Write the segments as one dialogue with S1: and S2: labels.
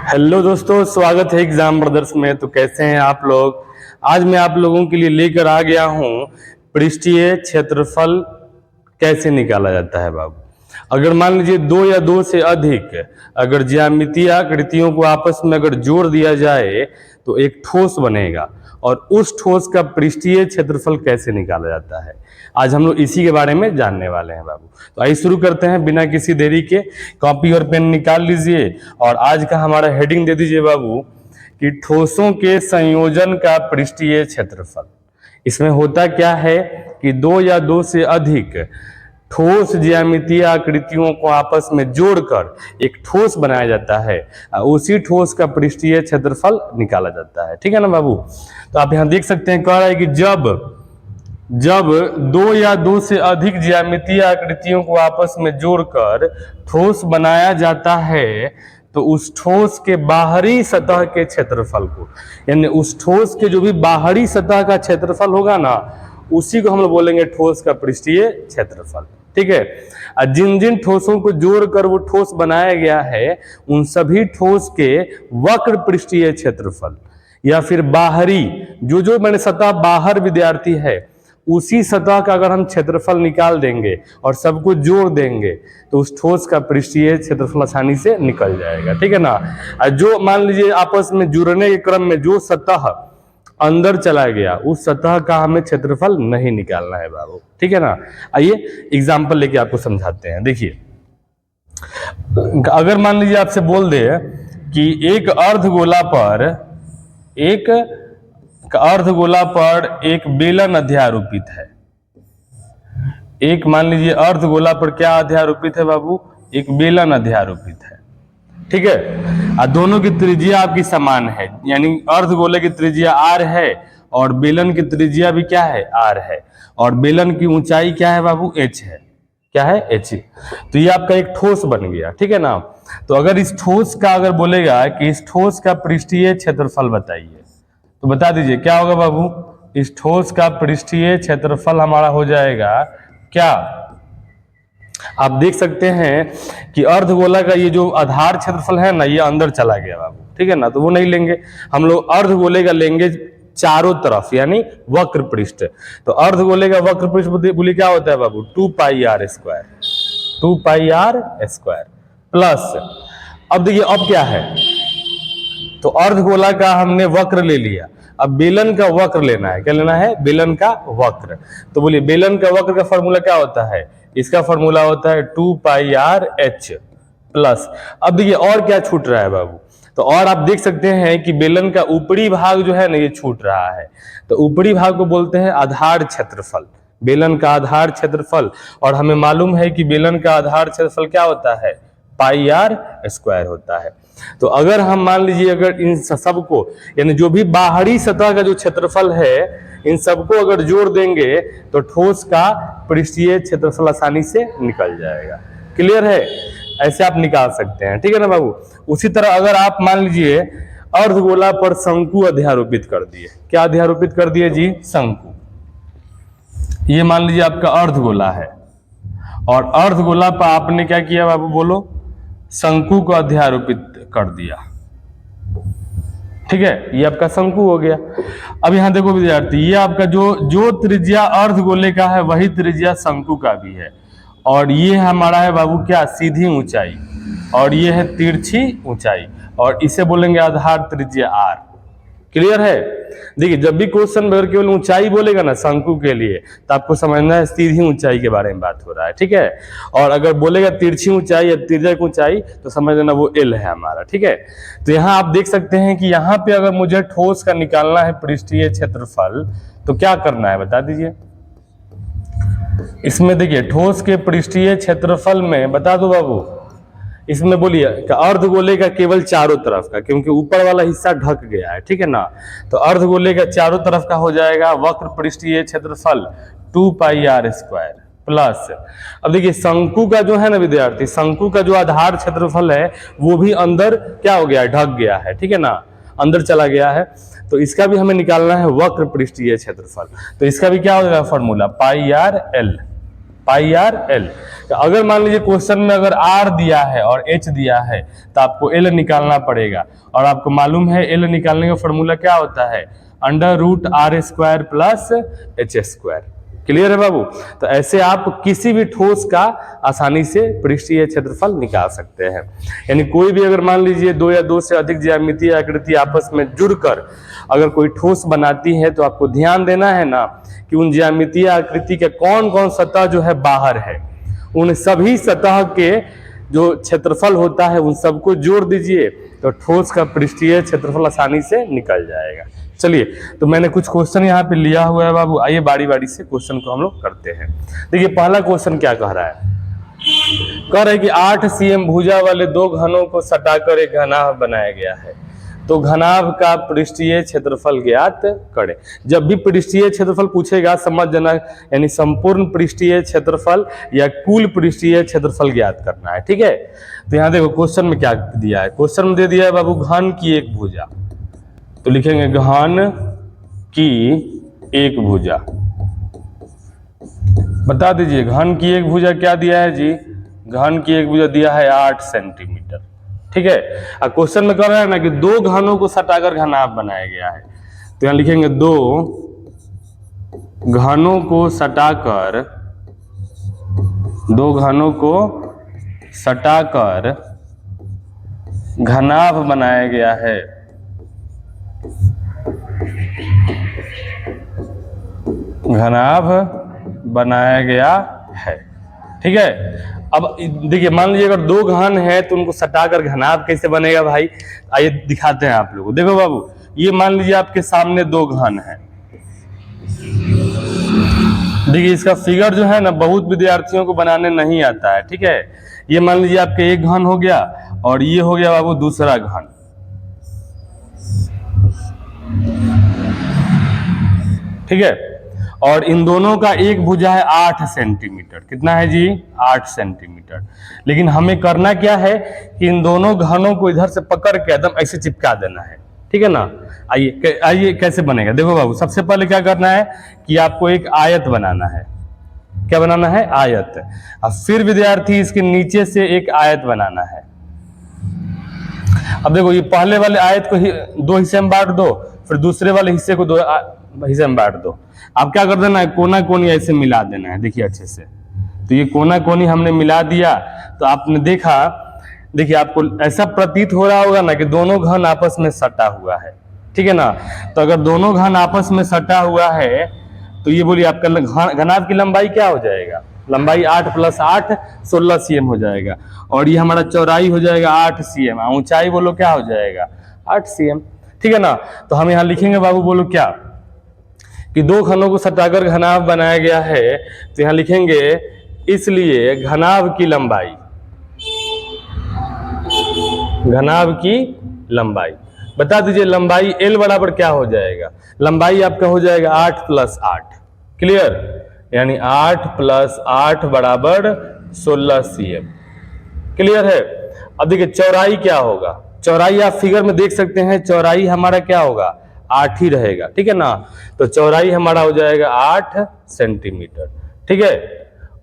S1: Hello दोस्तों, स्वागत है एग्जाम ब्रदर्स में। तो कैसे हैं आप लोग। आज मैं आप लोगों के लिए लेकर आ गया हूं पृष्ठीय क्षेत्रफल कैसे निकाला जाता है बाबू। अगर मान लीजिए दो या दो से अधिक अगर ज्यामितीय आकृतियों को आपस में अगर जोड़ दिया जाए तो एक ठोस बनेगा, और उस ठोस का पृष्ठीय क्षेत्रफल कैसे निकाला जाता है, आज हम लोग इसी के बारे में जानने वाले हैं बाबू। तो आइए शुरू करते हैं बिना किसी देरी के। कॉपी और पेन निकाल लीजिए और आज का हमारा हेडिंग दे दीजिए बाबू कि ठोसों के संयोजन का पृष्ठीय क्षेत्रफल। इसमें होता क्या है कि दो या दो से अधिक ठोस ज्यामितीय आकृतियों को आपस में जोड़कर एक ठोस बनाया जाता है, उसी ठोस का पृष्ठीय क्षेत्रफल निकाला जाता है। ठीक है ना बाबू। तो आप यहां देख सकते हैं, कह रहा है कि जब दो या दो से अधिक ज्यामितीय आकृतियों को आपस में जोड़कर ठोस बनाया जाता है तो उस ठोस के बाहरी सतह के क्षेत्रफल को, यानी उस ठोस के जो भी बाहरी सतह का क्षेत्रफल होगा ना, उसी को हम लोग बोलेंगे ठोस का पृष्ठीय क्षेत्रफल। ठीक है। जिन जिन ठोसों को जोड़कर वो ठोस बनाया गया है उन सभी ठोस के वक्र पृष्ठीय क्षेत्रफल या फिर बाहरी जो मैंने सतह बाहर विद्यार्थी है उसी सतह का अगर हम क्षेत्रफल निकाल देंगे और सबको जोड़ देंगे तो उस ठोस का पृष्ठीय क्षेत्रफल आसानी से निकल जाएगा। ठीक है ना। जो मान लीजिए आपस में जुड़ने के क्रम में जो सतह अंदर चला गया उस सतह का हमें क्षेत्रफल नहीं निकालना है बाबू। ठीक है ना। आइए एग्जाम्पल लेके आपको समझाते हैं। देखिए, अगर मान लीजिए आपसे बोल दे कि एक अर्धगोला पर एक बेलन अध्यारोपित है। एक मान लीजिए अर्धगोला पर क्या अध्यारोपित है बाबू, एक बेलन अध्यारोपित है। ठीक है। दोनों की त्रिज्या आपकी समान है, यानी अर्धगोले की त्रिज्या r है और बेलन की त्रिज्या भी क्या है, r है, और बेलन की ऊंचाई क्या है बाबू, h है। क्या है, h। तो ये आपका एक ठोस बन गया। ठीक है ना। तो अगर इस ठोस का अगर बोलेगा कि इस ठोस का पृष्ठीय क्षेत्रफल बताइए तो बता दीजिए क्या होगा बाबू। इस ठोस का पृष्ठीय क्षेत्रफल हमारा हो जाएगा क्या, आप देख सकते हैं कि अर्धगोला का ये जो आधार क्षेत्रफल है ना, ये अंदर चला गया बाबू। ठीक है ना। तो वो नहीं लेंगे हम लोग, अर्धगोले का लेंगे चारों तरफ, यानी वक्र पृष्ठ। तो अर्धगोले का वक्र पृष्ठ बोलिए क्या होता है बाबू, 2πr² प्लस, अब देखिए अब क्या है, तो अर्धगोला का हमने वक्र ले लिया, अब बेलन का वक्र लेना है। क्या लेना है, बेलन का वक्र। तो बोलिए बेलन का वक्र का फॉर्मूला क्या होता है, इसका फॉर्मूला होता है 2πrh प्लस, अब देखिए और क्या छूट रहा है बाबू, तो और आप देख सकते हैं कि बेलन का ऊपरी भाग जो है ना ये छूट रहा है। तो ऊपरी भाग को बोलते हैं आधार क्षेत्रफल, बेलन का आधार क्षेत्रफल। और हमें मालूम है कि बेलन का आधार क्षेत्रफल क्या होता है, πr² होता है। तो अगर हम मान लीजिए अगर इन सबको, यानी जो भी बाहरी सतह का जो क्षेत्रफल है इन सबको अगर जोड़ देंगे तो ठोस का पृष्ठीय क्षेत्रफल आसानी से निकल जाएगा। क्लियर है, ऐसे आप निकाल सकते हैं। ठीक है ना बाबू। उसी तरह अगर आप मान लीजिए अर्धगोला पर शंकु अध्यारोपित कर दिए, क्या अध्यारोपित कर दिए जी, शंकु। ये मान लीजिए आपका अर्धगोला है और अर्धगोला पर आपने क्या किया बाबू, बोलो, शंकु को अध्यारोपित कर दिया। ठीक है, ये आपका शंकु हो गया। अब यहां देखो विद्यार्थी, ये आपका जो त्रिज्या अर्धगोले का है वही त्रिज्या शंकु का भी है, और ये हमारा है बाबू क्या, सीधी ऊंचाई, और ये है तिरछी ऊंचाई, और इसे बोलेंगे आधार त्रिज्या r। क्लियर है। देखिए जब भी क्वेश्चन अगर केवल ऊंचाई बोलेगा ना शंकु के लिए तो आपको समझना है सीधी ऊंचाई के बारे में बात हो रहा है। ठीक है। और अगर बोलेगा तिरछी ऊंचाई या तिर्यक ऊंचाई तो समझ लेना वो l है हमारा। ठीक है। तो यहाँ आप देख सकते हैं कि यहाँ पे अगर मुझे ठोस का निकालना है पृष्ठीय क्षेत्रफल तो क्या करना है बता दीजिए। इसमें देखिए ठोस के पृष्ठीय क्षेत्रफल में बता दो बाबू, इसमें बोलिए अर्धगोले का केवल चारों तरफ का, क्योंकि ऊपर वाला हिस्सा ढक गया है। ठीक है ना। तो अर्धगोले का चारों तरफ का हो जाएगा वक्र पृष्ठीय क्षेत्रफल 2πr² प्लस, अब देखिए शंकु का जो है ना विद्यार्थी, शंकु का जो आधार क्षेत्रफल है वो भी अंदर क्या हो गया है, ढक गया है। ठीक है ना, अंदर चला गया है। तो इसका भी हमें निकालना है वक्र पृष्ठीय क्षेत्रफल। तो इसका भी क्या हो जाएगा फॉर्मूला, πrl। पाई आर एल। अगर मान लीजिए क्वेश्चन में अगर आर दिया है और एच दिया है तो आपको एल निकालना पड़ेगा, और आपको मालूम है एल निकालने का फॉर्मूला क्या होता है, under root R square plus H square. Clear है बाबू? तो ऐसे आप किसी भी ठोस का आसानी से पृष्ठीय क्षेत्रफल निकाल सकते हैं। यानी कोई भी अगर मान लीजिए दो या दो से अधिक ज्यामितीय आकृति आपस में जुड़कर अगर कोई ठोस बनाती है तो आपको ध्यान देना है ना कि उन ज्यामितीय आकृति के कौन कौन सतह जो है बाहर है, उन सभी सतह के जो क्षेत्रफल होता है उन सबको जोड़ दीजिए तो ठोस का पृष्ठीय क्षेत्रफल आसानी से निकल जाएगा। चलिए, तो मैंने कुछ क्वेश्चन यहाँ पे लिया हुआ है बाबू, आइए बारी बारी से क्वेश्चन को हम लोग करते हैं। देखिए पहला क्वेश्चन क्या कह रहा है, कह रहा है कि 8 cm भुजा वाले दो घनों को सटाकर एक घनाभ बनाया गया है, तो घनाभ का पृष्ठीय क्षेत्रफल ज्ञात करें। जब भी पृष्ठीय क्षेत्रफल पूछेगा समझ जाना, यानी संपूर्ण पृष्ठीय क्षेत्रफल या कुल पृष्ठीय क्षेत्रफल ज्ञात करना है, ठीक है। तो यहाँ देखो क्वेश्चन में क्या दिया है, क्वेश्चन में दे दिया है बाबू घन की एक भुजा, तो लिखेंगे घन की एक भुजा। बता दीजिए घन की एक भुजा क्या दिया है जी, घन की एक भुजा दिया है 8 सेंटीमीटर, ठीक है। और क्वेश्चन में कह रहा है ना कि दो घनों को सटाकर घनाभ बनाया गया है, तो यहां लिखेंगे दो घनों को सटाकर, दो घनों को सटाकर घनाभ बनाया गया है। घनाभ बनाया गया है, ठीक है। अब देखिए मान लीजिए अगर दो घन है तो उनको सटाकर घनाभ कैसे बनेगा भाई, आइए दिखाते हैं आप लोगों को। देखो बाबू ये मान लीजिए आपके सामने दो घन है, देखिए इसका फिगर जो है ना बहुत विद्यार्थियों को बनाने नहीं आता है, ठीक है। ये मान लीजिए आपके एक घन हो गया और ये हो गया बाबू दूसरा घन, ठीक है। और इन दोनों का एक भुजा है 8 सेंटीमीटर, कितना है जी 8 सेंटीमीटर। लेकिन हमें करना क्या है कि इन दोनों घनों को इधर से पकड़ के एकदम ऐसे चिपका देना है, ठीक है ना। आइए आइए कैसे बनेगा, देखो बाबू सबसे पहले क्या करना है कि आपको एक आयत बनाना है। क्या बनाना है, आयत। और फिर विद्यार्थी इसके नीचे से एक आयत बनाना है। अब देखो ये पहले वाले आयत को दो हिस्से में बांट दो, फिर दूसरे वाले हिस्से को दो हिस्से में बांट दो। आप क्या कर देना है, कोना कोनी ऐसे मिला देना है, देखिए अच्छे से। तो ये कोना कोनी हमने मिला दिया, तो आपने देखा, देखिए आपको ऐसा प्रतीत हो रहा होगा ना कि दोनों घन आपस में सटा हुआ है, ठीक है ना। तो अगर दोनों घन आपस में सटा हुआ है तो ये बोलिए आपका घनाभ की लंबाई क्या हो जाएगा, लंबाई 8 + 8 16 cm हो जाएगा, और ये हमारा चौड़ाई हो जाएगा 8 cm, ऊंचाई बोलो क्या हो जाएगा 8 cm, ठीक है ना। तो हम यहाँ लिखेंगे बाबू बोलो क्या कि दो घनों को सटाकर घनाभ बनाया गया है, तो यहाँ लिखेंगे इसलिए घनाभ की लंबाई, घनाभ की लंबाई बता दीजिए, लंबाई L बराबर क्या हो जाएगा, लंबाई आपका हो जाएगा 8 + 8, क्लियर, यानी 8 + 8 बराबर 16 cm, क्लियर है। अब देखिए चौड़ाई क्या होगा, चौड़ाई आप फिगर में देख सकते हैं, चौड़ाई हमारा क्या होगा 8 ही रहेगा, ठीक है ना। तो चौड़ाई हमारा हो जाएगा 8 सेंटीमीटर, ठीक है।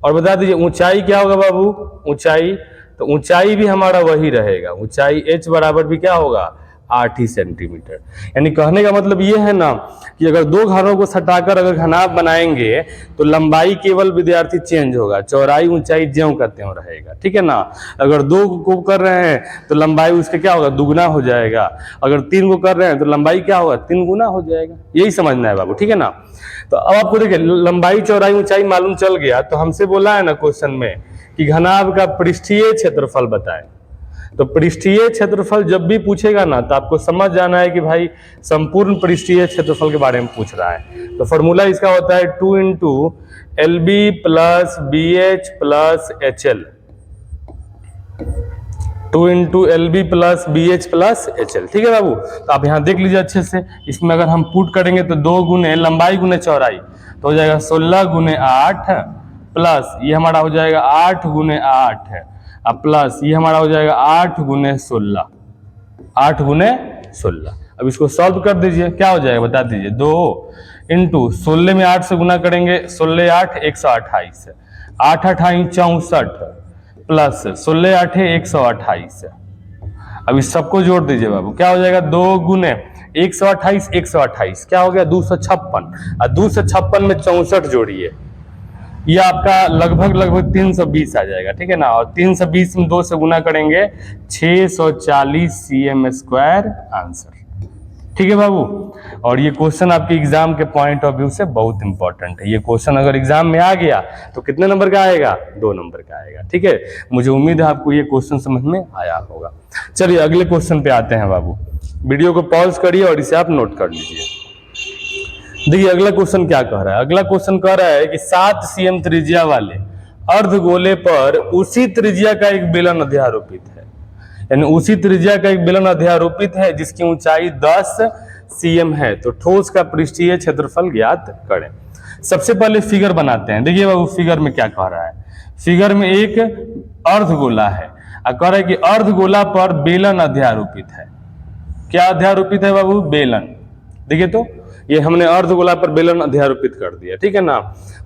S1: और बता दीजिए ऊंचाई क्या होगा बाबू, ऊंचाई, तो ऊंचाई भी हमारा वही रहेगा, ऊंचाई H बराबर भी क्या होगा 8 ही सेंटीमीटर। यानी कहने का मतलब ये है ना कि अगर दो घनों को सटाकर अगर घनाभ बनाएंगे तो लंबाई केवल विद्यार्थी चेंज होगा, चौड़ाई ऊंचाई ज्यों का त्यों रहेगा, ठीक है ना। अगर दो को कर रहे हैं तो लंबाई उसके क्या होगा दुगना हो जाएगा, अगर 3 को कर रहे हैं तो लंबाई क्या होगा 3 गुना हो जाएगा, यही समझना है बाबू, ठीक है ना। तो अब आपको देखिए लंबाई चौड़ाई ऊंचाई मालूम चल गया, तो हमसे बोला है ना क्वेश्चन में कि घनाभ का पृष्ठीय क्षेत्रफल बताएं। तो पृष्ठीय क्षेत्रफल जब भी पूछेगा ना तो आपको समझ जाना है कि भाई संपूर्ण पृष्ठीय क्षेत्रफल के बारे में पूछ रहा है। तो फॉर्मूला इसका होता है 2 × LB + BH + HL, 2 × LB + BH + HL, ठीक है बाबू। तो आप यहाँ देख लीजिए अच्छे से, इसमें अगर हम पुट करेंगे तो 2 गुने लंबाई गुने चौड़ाई तो हो जाएगा 16 × 8 प्लस ये हमारा हो जाएगा 8 × 8 अब प्लस ये हमारा हो जाएगा 8 × 16, 8 × 16। अब इसको सॉल्व कर दीजिए, क्या हो जाएगा बता दीजिए, 2 × 16 में 8 से गुना करेंगे, 16 × 8 128, 8 अठाई 64 प्लस 16 आठे 128। अब इस सबको जोड़ दीजिए बाबू, क्या हो जाएगा 2 गुने 128 128 क्या हो गया 256, और 256 में 64 जोड़िए, ये आपका लगभग 320 आ जाएगा, ठीक है ना। और 320 में 2 से गुना करेंगे 640 cm स्क्वायर आंसर, ठीक है बाबू। और ये क्वेश्चन आपके एग्जाम के पॉइंट ऑफ व्यू से बहुत इंपॉर्टेंट है। ये क्वेश्चन अगर एग्जाम में आ गया तो कितने नंबर का आएगा, 2 नंबर का आएगा, ठीक है। मुझे उम्मीद है आपको ये क्वेश्चन समझ में आया होगा। चलिए अगले क्वेश्चन पे आते हैं बाबू, वीडियो को पॉज करिए और इसे आप नोट कर लीजिए। देखिए अगला क्वेश्चन क्या कह रहा है, अगला क्वेश्चन कह रहा है कि 7 cm त्रिज्या वाले अर्धगोले पर उसी त्रिज्या का एक बेलन अध्यारोपित है, यानी उसी त्रिज्या का एक बेलन अध्यारोपित है जिसकी ऊंचाई 10 cm है, तो ठोस का पृष्ठीय क्षेत्रफल ज्ञात करें। सबसे पहले फिगर बनाते हैं। देखिए बाबू फिगर में क्या कह रहा है, फिगर में एक अर्धगोला है और कह रहा है कि अर्धगोला पर बेलन अध्यारोपित है। क्या अध्यारोपित है बाबू, बेलन। देखिए तो ये हमने अर्धगोला पर बेलन अध्यारोपित कर दिया, ठीक है ना।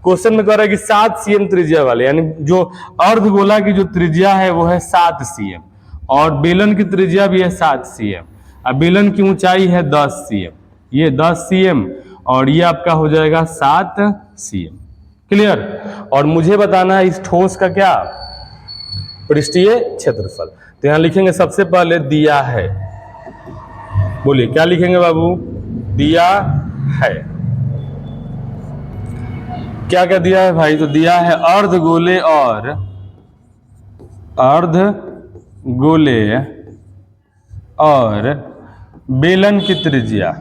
S1: क्वेश्चन में कह रहा है कि 7 cm त्रिज्या वाले, यानी जो अर्धगोला की जो त्रिज्या है वो है 7 cm और बेलन की त्रिज्या भी है 7 cm, अब बेलन की ऊंचाई है 10 cm, ये 10 cm और ये आपका हो जाएगा 7 cm, क्लियर। और मुझे बताना है इस ठोस का क्या, पृष्ठीय क्षेत्रफल। तो यहां लिखेंगे सबसे पहले दिया है, बोलिए क्या लिखेंगे बाबू, दिया है। क्या क्या दिया है भाई, तो दिया है अर्धगोले और बेलन की त्रिज्या,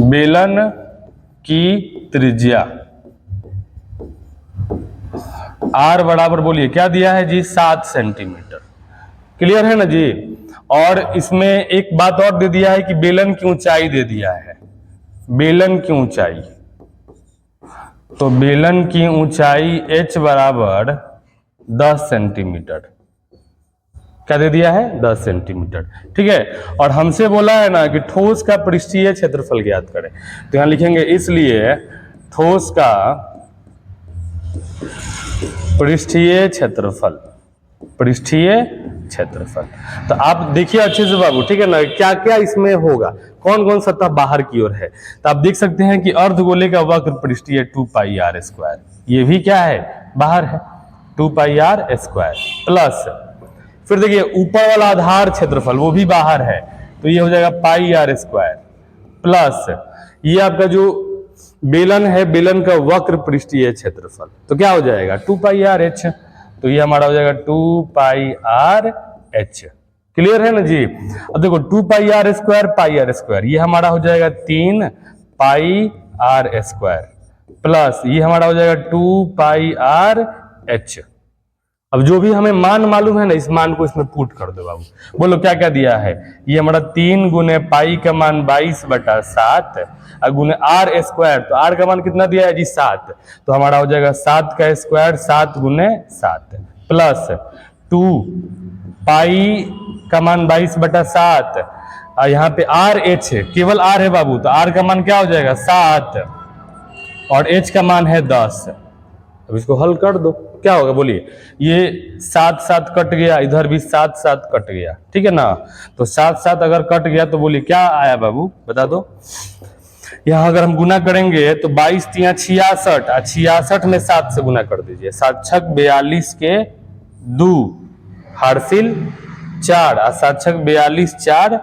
S1: बेलन की त्रिज्या R बराबर बोलिए क्या दिया है जी, 7 सेंटीमीटर, क्लियर है ना जी। और इसमें एक बात और दे दिया है कि बेलन की ऊंचाई दे दिया है, बेलन की ऊंचाई, तो बेलन की ऊंचाई h बराबर 10 सेंटीमीटर, क्या दे दिया है 10 सेंटीमीटर, ठीक है। और हमसे बोला है ना कि ठोस का पृष्ठीय क्षेत्रफल ज्ञात करें, तो यहां लिखेंगे इसलिए ठोस का पृष्ठीय क्षेत्रफल, पृष्ठीय क्षेत्रफल। तो आप देखिए अच्छे से बाबू, ठीक है ना, क्या क्या इसमें होगा, कौन कौन सतह बाहर की ओर है। तो आप देख सकते हैं कि अर्धगोले का वक्र पृष्ठीय 2πr², ये भी क्या है बाहर है 2πr² प्लस, फिर देखिए ऊपर वाला आधार क्षेत्रफल वो भी बाहर है, तो ये हो जाएगा πr² प्लस ये आपका जो बेलन है, बेलन का वक्र पृष्ठीय क्षेत्रफल, तो क्या हो जाएगा 2πrh, तो ये हमारा हो जाएगा 2πrh, क्लियर है ना जी। अब देखो 2πr², ये हमारा हो जाएगा 3πr² प्लस ये हमारा हो जाएगा 2πrh। अब जो भी हमें मान मालूम है ना, इस मान को इसमें पुट कर दो बाबू, बोलो क्या क्या दिया है, ये हमारा 3 गुने पाई का मान 22/7 और गुने r², तो r का मान कितना दिया है जी 7, तो हमारा हो जाएगा 7 का स्क्वायर 7 गुने 7 प्लस 2 पाई का मान 22/7 और यहाँ पे RH केवल r है बाबू, तो r का मान क्या हो जाएगा 7 और h का मान है 10। अब इसको हल कर दो, क्या होगा बोलिए, ये 7 7 कट गया, इधर भी 7 7 कट गया, ठीक है ना। तो 7 7 अगर कट गया तो बोलिए क्या आया बाबू बता दो। यहां अगर हम गुना करेंगे तो 22 3 66 और 66 में 7 से गुना कर दीजिए, 7 6 42 के 2 हार्सिल 4 और 7 6 42 4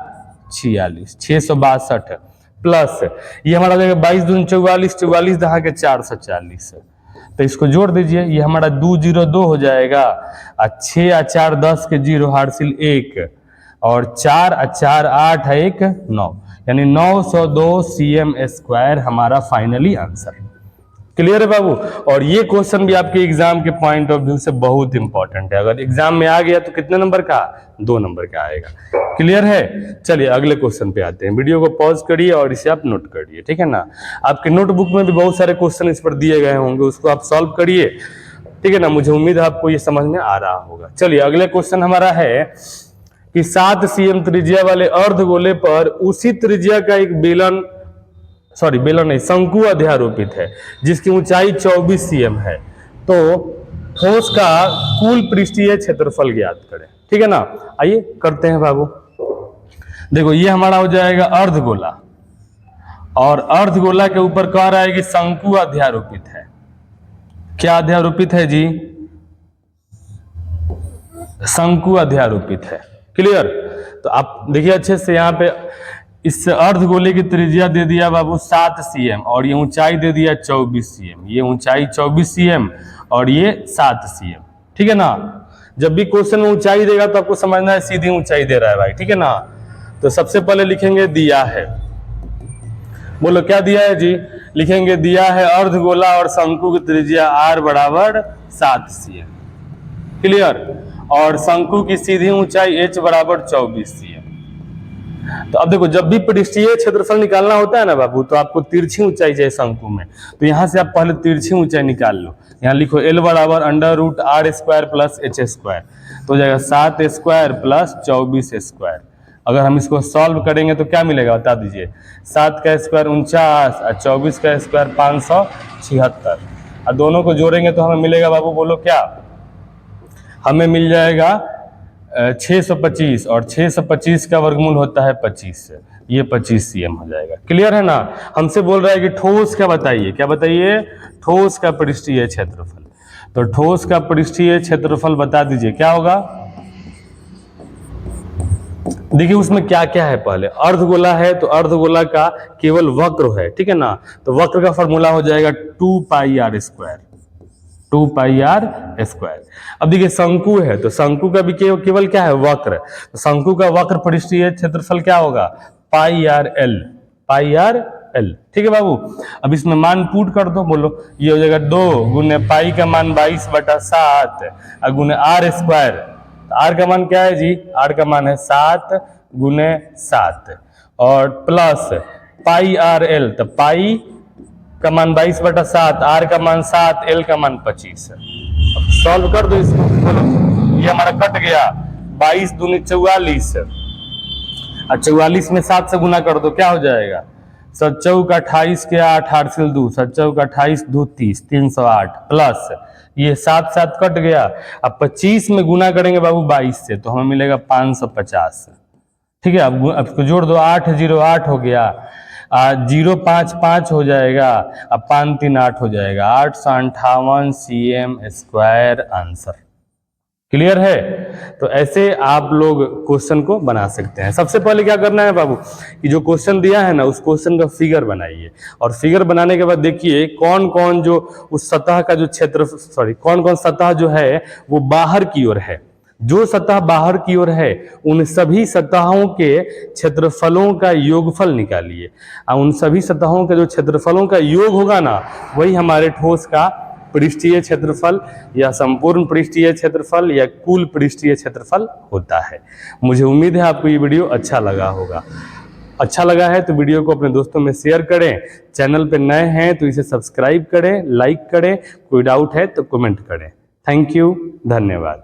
S1: 46 662 प्लस ये हमारा हो जाएगा 22 दूनी 44 44 दहा के 440, तो इसको जोड़ दीजिए, ये हमारा 2 0 2 हो जाएगा और 6 और 4 10 के 0 हार्सिल 1 और 4 और 4 8 1 9, यानी 902 cm² हमारा फाइनली आंसर। क्लियर है बाबू। और ये क्वेश्चन भी आपके एग्जाम के पॉइंट ऑफ व्यू से बहुत इंपॉर्टेंट है, अगर एग्जाम में आ गया तो कितने नंबर का, 2 नंबर का आएगा। क्लियर है। चलिए अगले क्वेश्चन पे आते हैं, वीडियो को पॉज करिए और इसे आप नोट करिए, ठीक है ना। आपके नोटबुक में भी बहुत सारे क्वेश्चन इस पर दिए गए होंगे, उसको आप सॉल्व करिए, ठीक है ना। मुझे उम्मीद है आपको ये समझ में आ रहा होगा। चलिए अगले क्वेश्चन हमारा है कि 7 cm त्रिज्या वाले अर्धगोले पर उसी त्रिज्या का एक बेलन सॉरी बेलर नहीं, शंकु अध्यारोपित है जिसकी ऊंचाई 24 cm है, तो ठोस का कुल पृष्ठीय क्षेत्रफल ज्ञात करें। ठीक है ना, आइए करते हैं बाबू। देखो ये हमारा हो जाएगा अर्धगोला, और अर्धगोला के ऊपर कह रहा है कि शंकु अध्यारोपित है। क्या अध्यारोपित है जी? शंकु अध्यारोपित है। क्लियर? तो आप देखिए अच्छे से, यहाँ पे इस अर्धगोले की त्रिज्या दे दिया बाबू 7 cm और ये ऊंचाई दे दिया 24 cm। ये ऊंचाई 24 cm और ये 7 cm। ठीक है ना? जब भी क्वेश्चन में ऊंचाई देगा तो आपको समझना है सीधी ऊंचाई दे रहा है भाई। ठीक है ना? तो सबसे पहले लिखेंगे दिया है, बोलो क्या दिया है जी? लिखेंगे दिया है अर्धगोला और शंकु की त्रिज्या r बराबर 7 cm। क्लियर? और शंकु की सीधी ऊंचाई h बराबर 24 cm। तो अब देखो, जब भी पृष्ठीय क्षेत्रफल निकालना होता है ना बाबू, तो आपको तिरछी ऊंचाई चाहिए शंकु में। तो यहां से आप पहले तिरछी ऊंचाई निकाल लो। यहाँ लिखो L बराबर √r² प्लस h², तो हो जाएगा 7² प्लस 24²। अगर हम इसको सॉल्व करेंगे तो क्या मिलेगा बता दीजिए? 7 का स्क्वायर 49 और 24 का स्क्वायर 576, और दोनों को जोड़ेंगे तो हमें मिलेगा बाबू, बोलो क्या? हमें मिल जाएगा 625, और 625 का वर्गमूल होता है 25, ये 25 cm हो जाएगा। क्लियर है ना? हमसे बोल रहा है कि ठोस का बताइए। क्या बताइए? ठोस का पृष्ठीय क्षेत्रफल। तो ठोस का पृष्ठीय क्षेत्रफल बता दीजिए क्या होगा? देखिए उसमें क्या क्या है। पहले अर्धगोला है तो अर्धगोला का केवल वक्र है। ठीक है ना? तो वक्र का फॉर्मूला हो जाएगा 2πr²। 2πr²। अब देखिए शंकु है तो शंकु का भी केवल क्या है? वक्र। तो शंकु का वक्र पृष्ठीय क्षेत्रफल क्या होगा? πrl। πrl। ठीक है बाबू? अब इसमें मान पुट कर दो, बोलो ये हो जाएगा 2 गुने पाई का मान 22/7 और गुने r²। आर का मान क्या है जी? आर का मान है 7 गुने 7 और प्लस πrl। तो पाई का मान 22/7, आर का मान 7, एल का मान 25। अब सॉल्व कर दो इसको, बोलो ये हमारा कट गया। 22 दूनी 44 और 44 में 7 से गुना कर दो, क्या हो जाएगा? 7 चौका 28 के 8, 8 से 2, 7 चौका 28 2 30, 308 प्लस ये 7 7 कट गया। अब 25 में गुना करेंगे बाबू 22 से, तो हमें मिलेगा 550। ठीक है? अब इसको जोड़ दो, 8 0 8 हो गया, 0 5 5 हो जाएगा, अब 5 3 8 हो जाएगा, 858 cm² आंसर। क्लियर है? तो ऐसे आप लोग क्वेश्चन को बना सकते हैं। सबसे पहले क्या करना है बाबू कि जो क्वेश्चन दिया है ना उस क्वेश्चन का फिगर बनाइए, और फिगर बनाने के बाद देखिए कौन कौन जो उस सतह का जो कौन कौन सतह जो है वो बाहर की ओर है। जो सतह बाहर की ओर है उन सभी सतहों के क्षेत्रफलों का योगफल निकालिए, और उन सभी सतहों के जो क्षेत्रफलों का योग होगा ना वही हमारे ठोस का पृष्ठीय क्षेत्रफल या संपूर्ण पृष्ठीय क्षेत्रफल या कुल पृष्ठीय क्षेत्रफल होता है। मुझे उम्मीद है आपको ये वीडियो अच्छा लगा होगा। अच्छा लगा है तो वीडियो को अपने दोस्तों में शेयर करें। चैनल पे नए हैं तो इसे सब्सक्राइब करें, लाइक करें, कोई डाउट है तो कमेंट करें। थैंक यू, धन्यवाद।